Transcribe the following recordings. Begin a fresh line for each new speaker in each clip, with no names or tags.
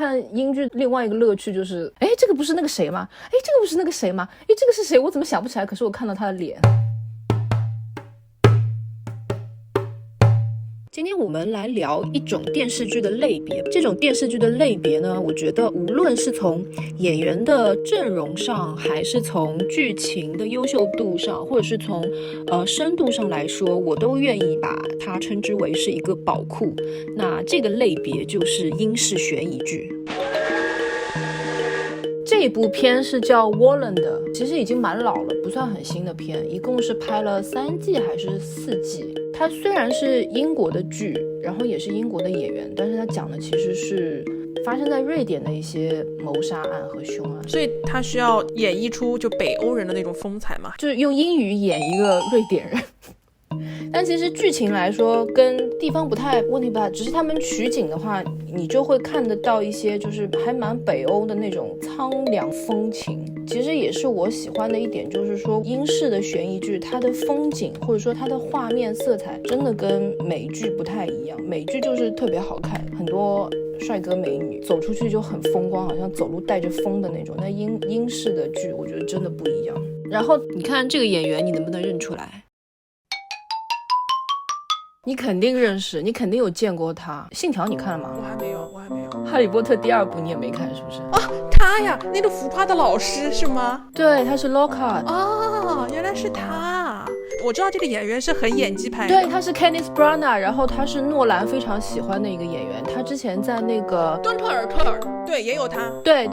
看英剧另外一个乐趣就是，哎，这个不是那个谁吗？哎，这个不是那个谁吗？哎，这个是谁？我怎么想不起来？可是我看到他的脸。今天我们来聊一种电视剧的类别。这种电视剧的类别呢，我觉得无论是从演员的阵容上，还是从剧情的优秀度上，或者是从深度上来说，我都愿意把它称之为是一个宝库。那这个类别就是英式悬疑剧。这部片是叫 Warren 的，其实已经蛮老了，不算很新的片，一共是拍了3季还是4季。它虽然是英国的剧，然后也是英国的演员，但是它讲的其实是发生在瑞典的一些谋杀案和凶案，
所以它需要演绎出就北欧人的那种风采嘛，
就是用英语演一个瑞典人。但其实剧情来说跟地方问题不大，只是他们取景的话，你就会看得到一些就是还蛮北欧的那种苍凉风情。其实也是我喜欢的一点，就是说英式的悬疑剧它的风景或者说它的画面色彩真的跟美剧不太一样。美剧就是特别好看，很多帅哥美女走出去就很风光，好像走路带着风的那种。那英式的剧我觉得真的不一样。然后你看这个演员，你能不能认出来？你肯定认识，你肯定有见过他。信条你看了吗？
我还没有。
哈利波特第2部你也没看是不是？
他呀，那个浮夸的老师是吗？
对，他是 Lockhart。
原来是他。我知道这个演员是很演技派的。
对，他是 Kenneth Branagh， 然后他是诺兰非常喜欢的一个演员。他之前在那个
敦刻尔克，对，也有他。
对，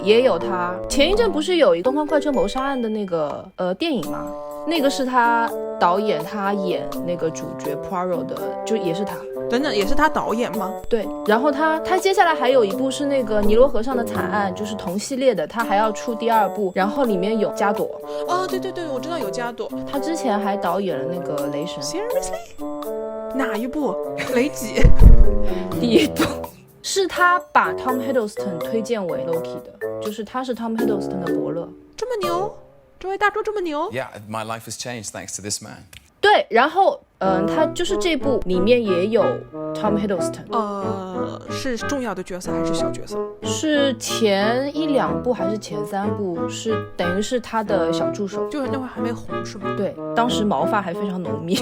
也有他。前一阵不是有一个东方快车谋杀案的那个电影吗？那个是他导演，他演那个主角 Poirot 的，就也是他。
等等，也是他导演吗？
对，然后他接下来还有一部是那个尼罗河上的惨案，就是同系列的，他还要出第2部，然后里面有加朵。
对，我知道有加朵。
他之前还导演了那个雷神。
Seriously？ 哪一部？雷几？
第1部。是他把 Tom Hiddleston 推荐为 Loki 的，就是他是 Tom Hiddleston 的伯乐。
这么牛？这位大叔这么牛？
Yeah, my life has changed thanks to this man.
对，然后他就是这部里面也有 Tom Hiddleston。
是重要的角色还是小角色？
是前1、2部还是前3部，是等于是他的小助手。
就是那会还没红是吗？
对，当时毛发还非常浓密。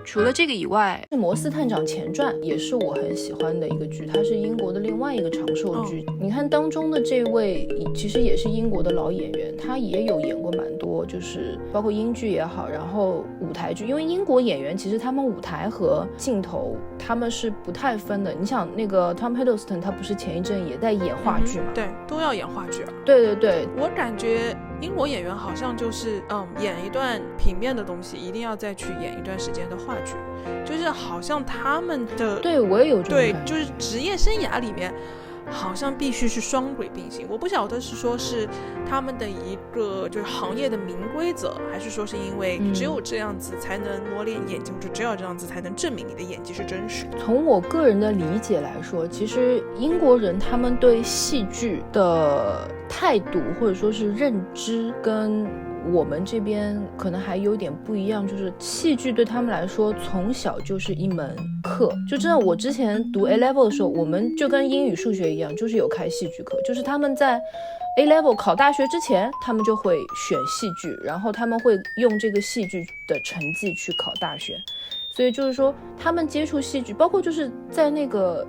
除了这个以外，《摩斯探长前传》也是我很喜欢的一个剧，它是英国的另外一个长寿剧。你看当中的这位其实也是英国的老演员，他也有演过蛮多，就是包括英剧也好，然后舞台剧。因为英国演员其实他们舞台和镜头他们是不太分的。你想那个 Tom Hiddleston 他不是前一阵也在演话剧吗？
对，都要演话剧啊。
对，我
感觉英国演员好像就是演一段平面的东西一定要再去演一段时间的话剧，就是好像他们的，
对，我也有这种感觉，
对，就是职业生涯里面好像必须是双轨并行。我不晓得是说是他们的一个就是行业的明规则，还是说是因为只有这样子才能磨练演技，或者只有这样子才能证明你的演技是真实的。
从我个人的理解来说，其实英国人他们对戏剧的态度或者说是认知跟我们这边可能还有点不一样，就是戏剧对他们来说从小就是一门课。就真的我之前读 A level 的时候，我们就跟英语数学一样，就是有开戏剧课，就是他们在 A level 考大学之前他们就会选戏剧，然后他们会用这个戏剧的成绩去考大学。所以就是说他们接触戏剧，包括就是在那个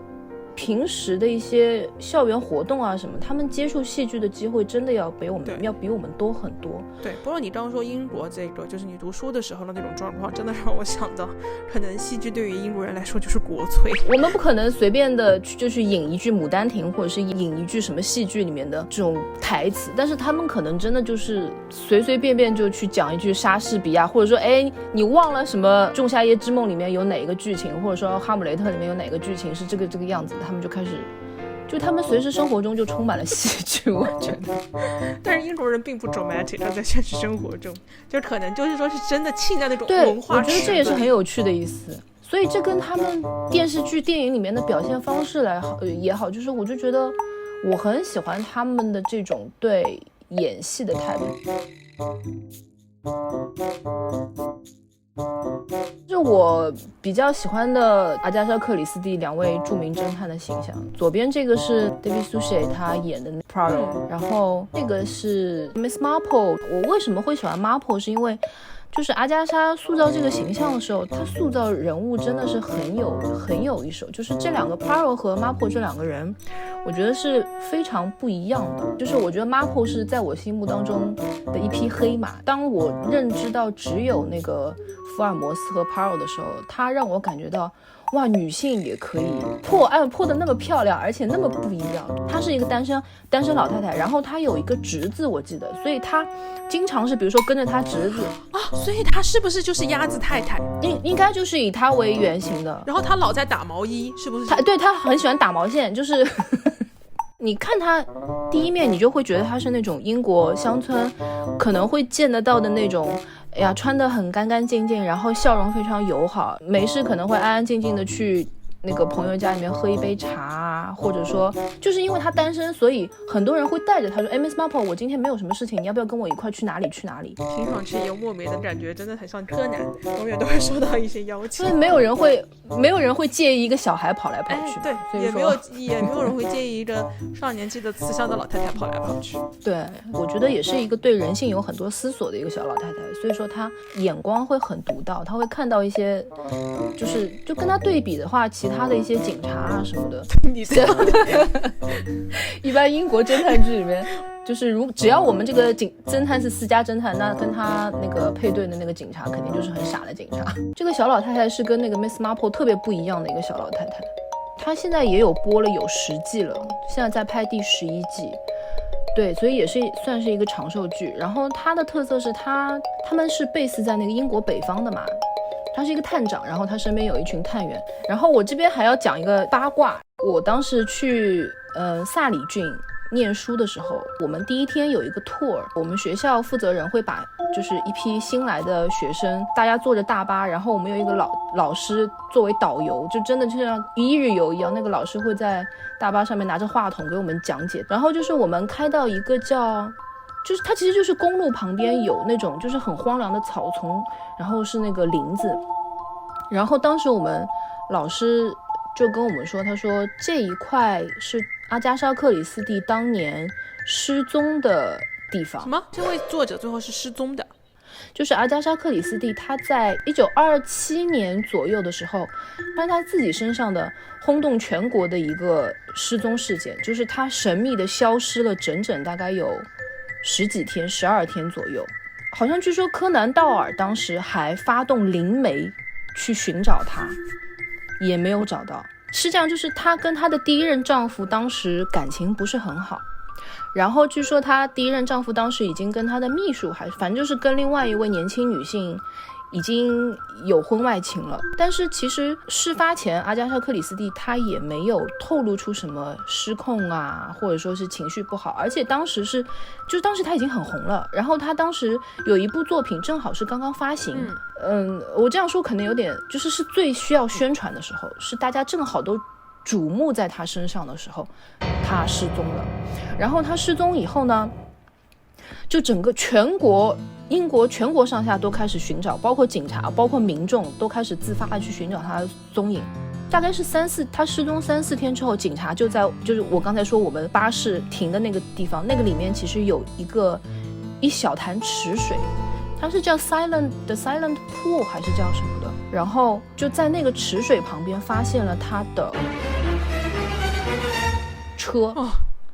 平时的一些校园活动啊什么，他们接触戏剧的机会真的要比我们多很多。
对，不过你刚刚说英国这个就是你读书的时候的那种状况，真的让我想到可能戏剧对于英国人来说就是国粹。
我们不可能随便的就是引一句牡丹亭或者是引一句什么戏剧里面的这种台词，但是他们可能真的就是随随便便就去讲一句莎士比亚，或者说你忘了什么仲夏夜之梦里面有哪一个剧情，或者说哈姆雷特里面有哪个剧情是这个样子的，他们就开始就他们随时生活中就充满了戏剧，我觉得。
但是英国人并不 dramatic， 在现实生活中就可能就是说是真的浸在那种文化。
对，我觉得这也是很有趣的意思。所以这跟他们电视剧电影里面的表现方式也好，就是我就觉得我很喜欢他们的这种对演戏的态度。是我比较喜欢的阿加莎·克里斯蒂两位著名侦探的形象。左边这个是 David Suchet 他演的 Poirot， 然后这个是 Miss Marple。 我为什么会喜欢 Marple， 是因为就是阿加莎塑造这个形象的时候，她塑造人物真的是很有一手。就是这两个 Poirot 和 Marple 这两个人，我觉得是非常不一样的。就是我觉得 Marple 是在我心目当中的一匹黑马。当我认知到只有那个福尔摩斯和 Poirot 的时候，他让我感觉到哇，女性也可以破案破得那么漂亮，而且那么不一样。她是一个单身老太太，然后她有一个侄子，我记得，所以她经常是比如说跟着她侄子
啊，所以她是不是就是鸭子太太？
应该就是以她为原型的。
然后她老在打毛衣，是不是？
她很喜欢打毛线，就是你看她第一面，你就会觉得她是那种英国乡村可能会见得到的那种。哎呀，穿得很干干净净，然后笑容非常友好，没事可能会安安静静的去那个朋友家里面喝一杯茶啊，或者说就是因为他单身，所以很多人会带着他说，哎 Miss Marple， 我今天没有什么事情，你要不要跟我一块去哪里？
听上去有莫名的感觉，真的很像柯南，永远都会收到一些邀请。
所以没有人会介意一个小孩跑来跑去，
对，
所以
也没有人会介意一个上年纪的慈祥的老太太跑来跑去。
对，我觉得也是一个对人性有很多思索的一个小老太太，所以说她眼光会很独到，她会看到一些就跟她对比的话，其他的一些警察啊什么的，
你这样
一般英国侦探剧里面，就是只要我们这个侦探是私家侦探，那跟他那个配对的那个警察肯定就是很傻的警察。这个小老太太是跟那个 Miss Marple 特别不一样的一个小老太太，她现在也有播了有10季了，现在在拍第11季。对，所以也是算是一个长寿剧。然后它的特色是他们是 base 在那个英国北方的嘛，他是一个探长，然后他身边有一群探员。然后我这边还要讲一个八卦，我当时去萨里郡念书的时候，我们第一天有一个 tour， 我们学校负责人会把就是一批新来的学生，大家坐着大巴，然后我们有一个老师作为导游，就真的就像一日游一样，那个老师会在大巴上面拿着话筒给我们讲解。然后就是我们开到一个就是它其实就是公路旁边有那种就是很荒凉的草丛，然后是那个林子。然后当时我们老师就跟我们说，他说这一块是阿加莎·克里斯蒂当年失踪的地方。
什么？这位作者最后是失踪的？
就是阿加莎·克里斯蒂他在1927年左右的时候，发现他自己身上的轰动全国的一个失踪事件，就是他神秘的消失了整整大概有10几天12天左右。好像据说柯南道尔当时还发动灵媒去寻找他，也没有找到。是这样，就是她跟她的第一任丈夫当时感情不是很好，然后据说她第一任丈夫当时已经跟她的秘书反正就是跟另外一位年轻女性已经有婚外情了。但是其实事发前阿加莎·克里斯蒂她也没有透露出什么失控啊，或者说是情绪不好，而且当时她已经很红了，然后她当时有一部作品正好是刚刚发行，我这样说可能有点是最需要宣传的时候，是大家正好都瞩目在她身上的时候，她失踪了。然后她失踪以后呢，就整个英国全国上下都开始寻找，包括警察包括民众都开始自发的去寻找她的踪影。大概是她失踪3-4天之后，警察就是我刚才说我们巴士停的那个地方，那个里面其实有一小潭池水，它是叫 Silent Pool 还是叫什么的，然后就在那个池水旁边发现了他的车，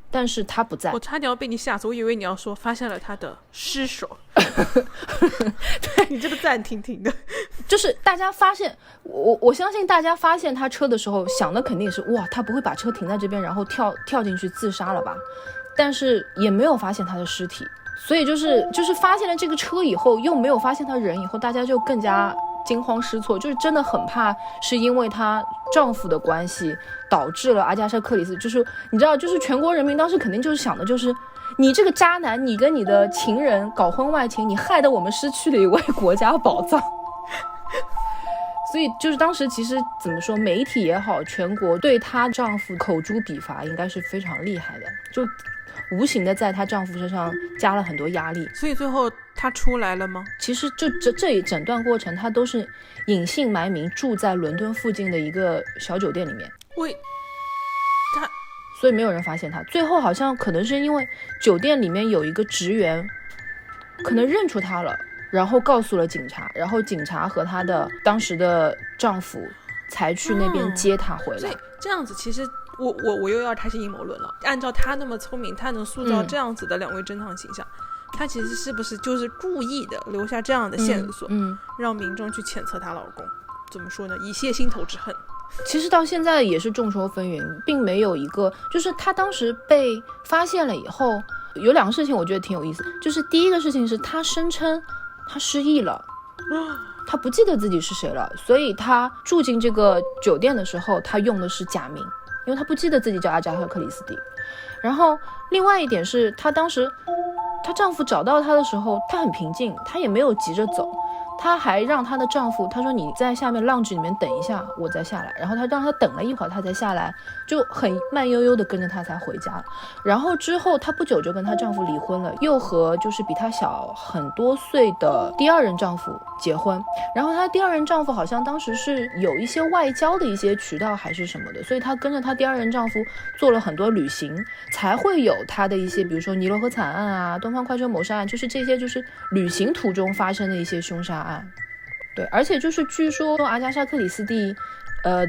但是他不在。
我差点要被你吓死，我以为你要说发现了他的尸首。对，你这个暂停的，
就是大家发现我相信大家发现他车的时候想的肯定是哇，他不会把车停在这边然后跳进去自杀了吧，但是也没有发现他的尸体。所以就是发现了这个车以后又没有发现他人以后，大家就更加惊慌失措，就是真的很怕是因为她丈夫的关系导致了阿加莎·克里斯，就是你知道，就是全国人民当时肯定就是想的就是你这个渣男，你跟你的情人搞婚外情，你害得我们失去了一位国家宝藏。所以就是当时其实怎么说，媒体也好，全国对她丈夫口诛笔伐应该是非常厉害的，就无形的在她丈夫身上加了很多压力。
所以最后他出来了吗？
其实就这一整段过程，他都是隐姓埋名住在伦敦附近的一个小酒店里面。所以没有人发现他。最后好像可能是因为酒店里面有一个职员可能认出他了，然后告诉了警察，然后警察和他的当时的丈夫才去那边接他回来。
所以这样子其实我又要开始阴谋论了。按照他那么聪明，他能塑造这样子的两位侦探形象，他其实是不是就是故意的留下这样的线索，让民众去谴责她老公？怎么说呢？以泄心头之恨。
其实到现在也是众说纷纭，并没有一个，就是他当时被发现了以后，有两个事情我觉得挺有意思。就是第一个事情是他声称他失忆了，他不记得自己是谁了，所以他住进这个酒店的时候，他用的是假名，因为他不记得自己叫阿加莎·克里斯蒂。然后另外一点是，他当时她丈夫找到她的时候，她很平静，她也没有急着走。她还让她的丈夫，她说你在下面lounge里面等一下，我再下来。然后她让他等了一会儿，她才下来，就很慢悠悠的跟着他才回家。然后之后她不久就跟她丈夫离婚了，又和就是比她小很多岁的第二任丈夫结婚。然后她第二任丈夫好像当时是有一些外交的一些渠道还是什么的，所以她跟着她第二任丈夫做了很多旅行，才会有她的一些比如说尼罗河惨案啊、东方快车谋杀案，就是这些就是旅行途中发生的一些凶杀案。对，而且就是据说阿加莎·克里斯蒂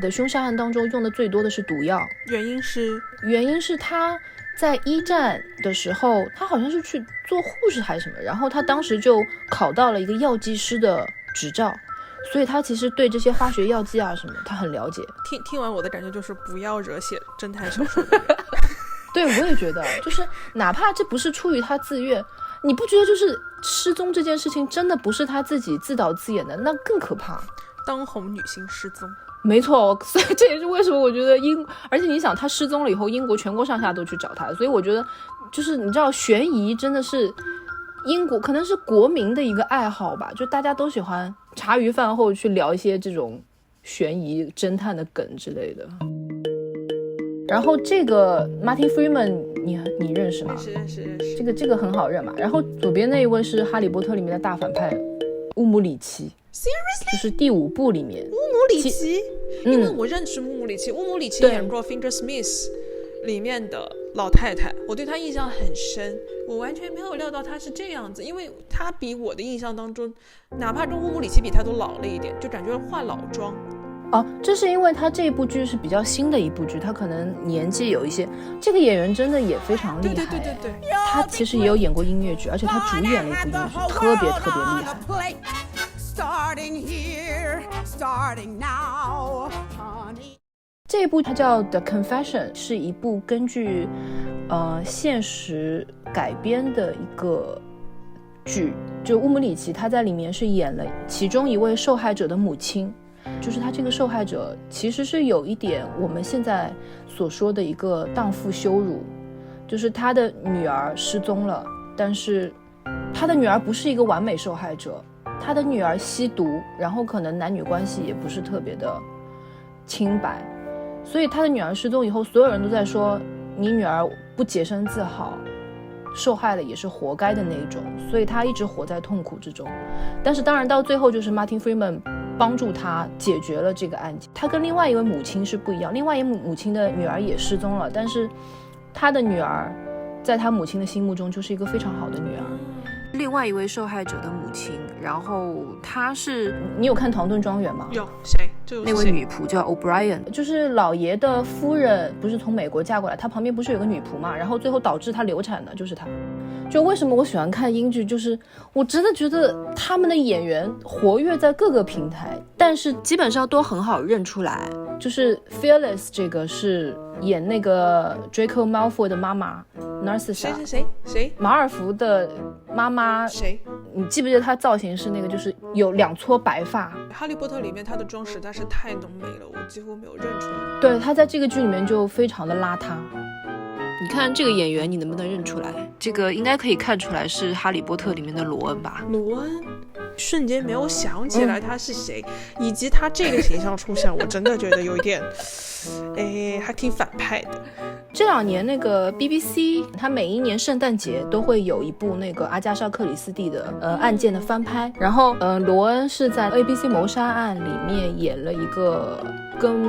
的凶杀案当中用的最多的是毒药。
原因是
他在一战的时候，他好像是去做护士还是什么，然后他当时就考到了一个药剂师的执照，所以他其实对这些化学药剂啊什么他很了解。
听完我的感觉就是不要惹写侦探小说的人
对，我也觉得就是哪怕这不是出于他自愿，你不觉得就是失踪这件事情真的不是他自己自导自演的，那更可怕。
当红女星失踪，
没错，所以这也是为什么我觉得而且你想他失踪了以后，英国全国上下都去找他，所以我觉得就是你知道悬疑真的是英国可能是国民的一个爱好吧，就大家都喜欢茶余饭后去聊一些这种悬疑侦探的梗之类的。然后这个 Martin Freeman 你认识吗？
认识。
这个很好认嘛。然后左边那一位是哈利波特里面的大反派乌姆里奇。
Seriously？
就是第5部里面乌
姆里奇，因为我认识乌姆里奇，乌姆里奇演过 Finger Smith 里面的老太太，我对她印象很深，我完全没有料到她是这样子，因为她比我的印象当中，哪怕跟乌姆里奇比她都老了一点，就感觉化老妆。
这是因为他这部剧是比较新的一部剧，他可能年纪有一些，这个演员真的也非常厉害。
对，
他其实也有演过音乐剧，而且他主演了一部音乐剧，特别特别厉害。这一部它叫 The Confession， 是一部根据现实改编的一个剧，就乌姆里奇他在里面是演了其中一位受害者的母亲。就是他这个受害者其实是有一点我们现在所说的一个荡妇羞辱，就是他的女儿失踪了，但是他的女儿不是一个完美受害者，他的女儿吸毒，然后可能男女关系也不是特别的清白，所以他的女儿失踪以后，所有人都在说你女儿不洁身自好，受害了也是活该的那一种，所以他一直活在痛苦之中。但是当然到最后就是 Martin Freeman 帮助他解决了这个案件。他跟另外一位母亲是不一样，另外一位母亲的女儿也失踪了，但是他的女儿在他母亲的心目中就是一个非常好的女儿。另外一位受害者的母亲，然后她是，你有看《唐顿庄园》吗？
有。谁？
那位女仆叫 O'Brien， 就是老爷的夫人，不是从美国嫁过来，她旁边不是有个女仆嘛，然后最后导致她流产的就是她。就为什么我喜欢看英剧，就是我真的觉得他们的演员活跃在各个平台，但是基本上都很好认出来。就是 Fearless 这个是演那个 Draco Malfoy 的妈妈 Narcissa。
谁？
马尔福的妈妈。
谁？
你记不记得她造型是那个就是有2撮白发。
哈利波特里面她的妆实在是太浓眉了，我几乎没有认出来。
对，她在这个剧里面就非常的邋遢。你看这个演员你能不能认出来？这个应该可以看出来是哈利波特里面的罗恩吧。
罗恩瞬间没有想起来他是谁，以及他这个形象出现，我真的觉得有一点还挺反派的。
这2年那个 BBC 它每一年圣诞节都会有一部那个阿加莎克里斯蒂的案件的翻拍，然后罗恩是在 ABC 谋杀案里面演了一个跟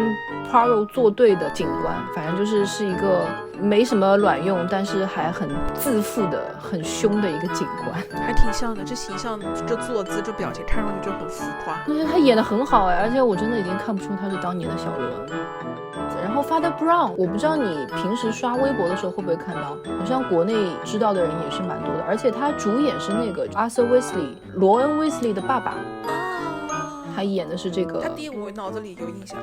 Poirot 作对的警官，反正是一个没什么卵用但是还很自负的很凶的一个警官，
还挺像的，这形象这坐姿这表情看上去就很浮夸，
而且他演得很好而且我真的已经看不出他是当年的小罗恩。然后 Father Brown 我不知道你平时刷微博的时候会不会看到，好像国内知道的人也是蛮多的，而且他主演是那个 Arthur Weasley 罗恩威斯利的爸爸他演的是这个，
他爹我脑子里有印象，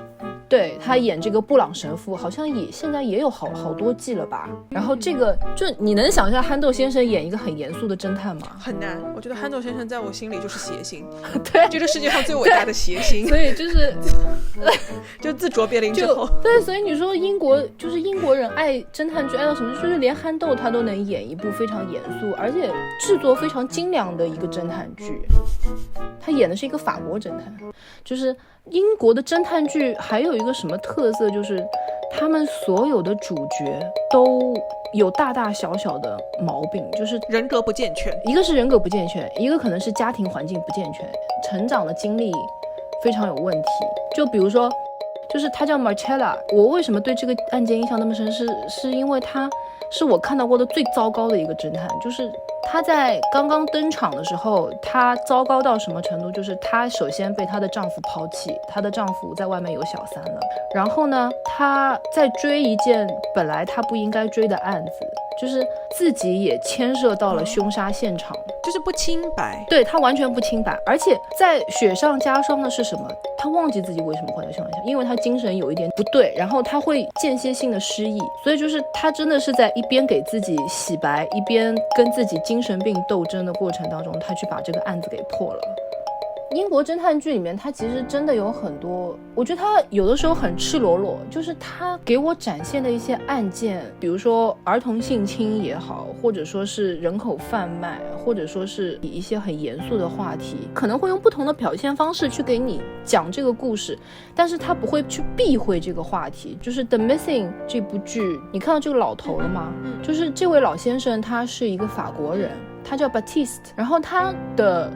对，他演这个布朗神父好像现在也有好多季了吧。然后这个就你能想象憨豆先生演一个很严肃的侦探吗？
很难，我觉得憨豆先生在我心里就是谐星
对，
这个世界上最伟大的谐星，
所以就是
就自卓别林之后，
对，所以你说英国人爱侦探剧爱到什么，就是连憨豆他都能演一部非常严肃而且制作非常精良的一个侦探剧，他演的是一个法国侦探。就是英国的侦探剧还有一个什么特色，就是他们所有的主角都有大大小小的毛病，就是
人格不健全，
一个是人格不健全，一个可能是家庭环境不健全，成长的经历非常有问题。就比如说就是他叫 Marcella， 我为什么对这个案件印象那么深，是因为他是我看到过的最糟糕的一个侦探。就是她在刚刚登场的时候，她糟糕到什么程度，就是她首先被她的丈夫抛弃，她的丈夫在外面有小三了，然后呢她在追一件本来她不应该追的案子，就是自己也牵涉到了凶杀现场，
就是不清白，
对，她完全不清白。而且在雪上加霜的是什么，她忘记自己为什么会在凶杀现场，因为她精神有一点不对，然后她会间歇性的失忆，所以就是她真的是在一边给自己洗白，一边跟自己精神病斗争的过程当中，她去把这个案子给破了。英国侦探剧里面，它其实真的有很多，我觉得它有的时候很赤裸裸，就是它给我展现的一些案件，比如说儿童性侵也好，或者说是人口贩卖，或者说是一些很严肃的话题，可能会用不同的表现方式去给你讲这个故事，但是它不会去避讳这个话题。就是《The Missing》这部剧，你看到这个老头了吗？就是这位老先生，他是一个法国人，他叫 Baptiste， 然后他的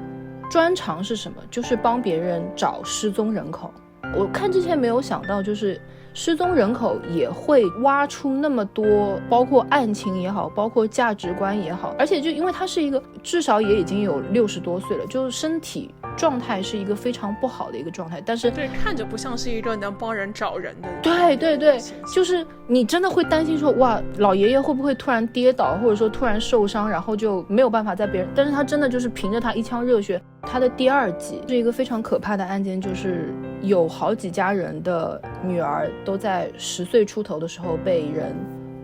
专长是什么？就是帮别人找失踪人口。我看之前没有想到，就是失踪人口也会挖出那么多，包括案情也好，包括价值观也好，而且就因为他是一个至少也已经有60多岁了，就是身体状态是一个非常不好的一个状态，但是
对，看着不像是一个能帮人找人的。
对对对，就是你真的会担心说，哇，老爷爷会不会突然跌倒，或者说突然受伤，然后就没有办法在别人，但是他真的就是凭着他一腔热血。他的第2季是一个非常可怕的案件，就是有好几家人的女儿都在10岁出头的时候被人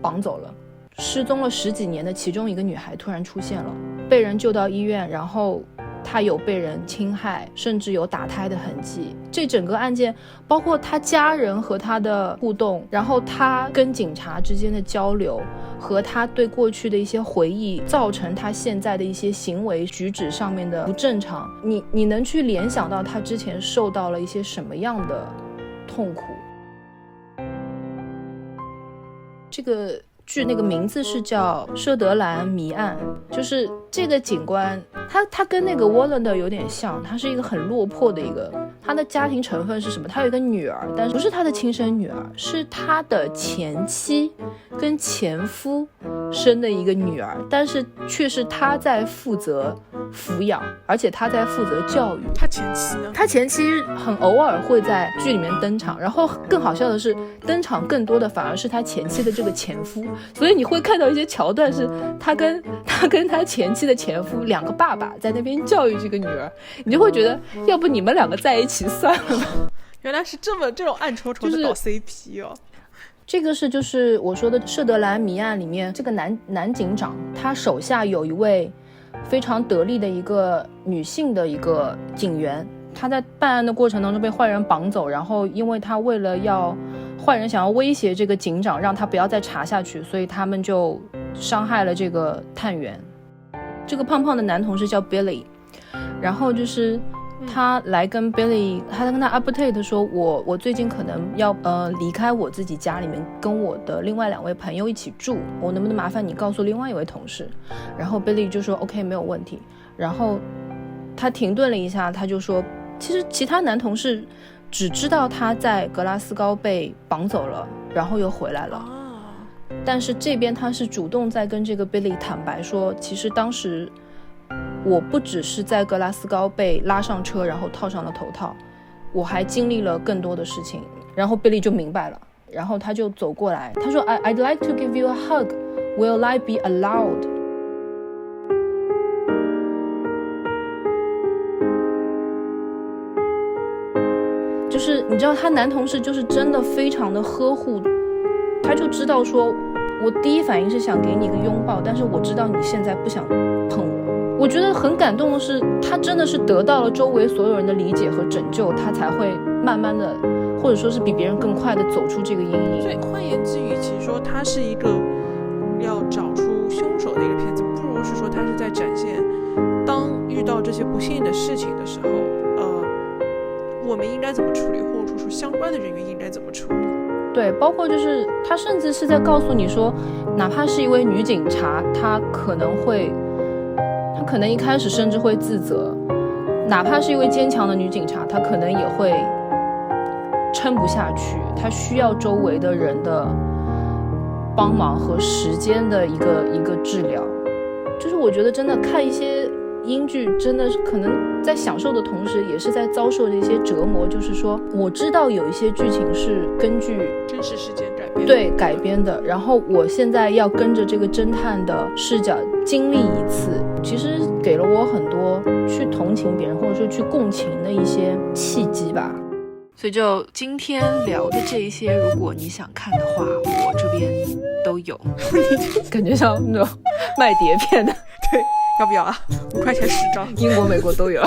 绑走了，失踪了10几年的其中一个女孩突然出现了，被人救到医院，然后他有被人侵害，甚至有打胎的痕迹。这整个案件包括他家人和他的互动，然后他跟警察之间的交流，和他对过去的一些回忆，造成他现在的一些行为举止上面的不正常，你能去联想到他之前受到了一些什么样的痛苦。这个剧那个名字是叫《舍德兰谜案》，就是这个警官他跟那个 Wallander 有点像，他是一个很落魄的一个，他的家庭成分是什么？他有一个女儿，但不是他的亲生女儿，是他的前妻跟前夫生的一个女儿，但是却是他在负责抚养，而且他在负责教育。
他前妻呢？
他前妻很偶尔会在剧里面登场，然后更好笑的是，登场更多的反而是他前妻的这个前夫，所以你会看到一些桥段是他跟他前妻的前夫两个爸爸在那边教育这个女儿，你就会觉得要不你们两个在一起算了吧。
原来是这种暗戳戳的搞 CP 哦。
这个是就是我说的舍德兰谜案里面这个男警长，他手下有一位非常得力的一个女性的一个警员，他在办案的过程当中被坏人绑走，然后因为他为了要坏人想要威胁这个警长让他不要再查下去，所以他们就伤害了这个探员。这个胖胖的男同事叫 Billy， 然后就是他来跟 Billy， 他跟他 update 说我最近可能要离开我自己家里面，跟我的另外2位朋友一起住，我能不能麻烦你告诉另外一位同事？然后 Billy 就说 OK 没有问题。然后他停顿了一下，他就说其实其他男同事只知道他在格拉斯高被绑走了，然后又回来了。但是这边他是主动在跟这个 Billy 坦白说，其实当时我不只是在格拉斯高被拉上车然后套上了头套，我还经历了更多的事情。然后 Billy 就明白了，然后他就走过来，他说 I'd like to give you a hug. Will I be allowed? 就是你知道他男同事就是真的非常的呵护，他就知道说我第一反应是想给你一个拥抱，但是我知道你现在不想碰我。我觉得很感动的是，他真的是得到了周围所有人的理解和拯救，他才会慢慢的，或者说是比别人更快的走出这个阴影。
所以换言之，与其说他是一个要找出凶手的一个片子，不如是说他是在展现当遇到这些不幸的事情的时候，我们应该怎么处理，或者说相关的人员应该怎么处理。
对，包括就是他甚至是在告诉你说，哪怕是一位女警察，她可能一开始甚至会自责，哪怕是一位坚强的女警察，她可能也会撑不下去，她需要周围的人的帮忙和时间的一个治疗。就是我觉得真的看一些英剧，真的是可能在享受的同时也是在遭受的一些折磨。就是说我知道有一些剧情是根据
真实事件改编的，
然后我现在要跟着这个侦探的视角经历一次，其实给了我很多去同情别人或者说去共情的一些契机吧。所以就今天聊的这一些，如果你想看的话，我这边都有。感觉像那种卖碟片的。
对，要不要啊？5块钱10张，
英国美国都有。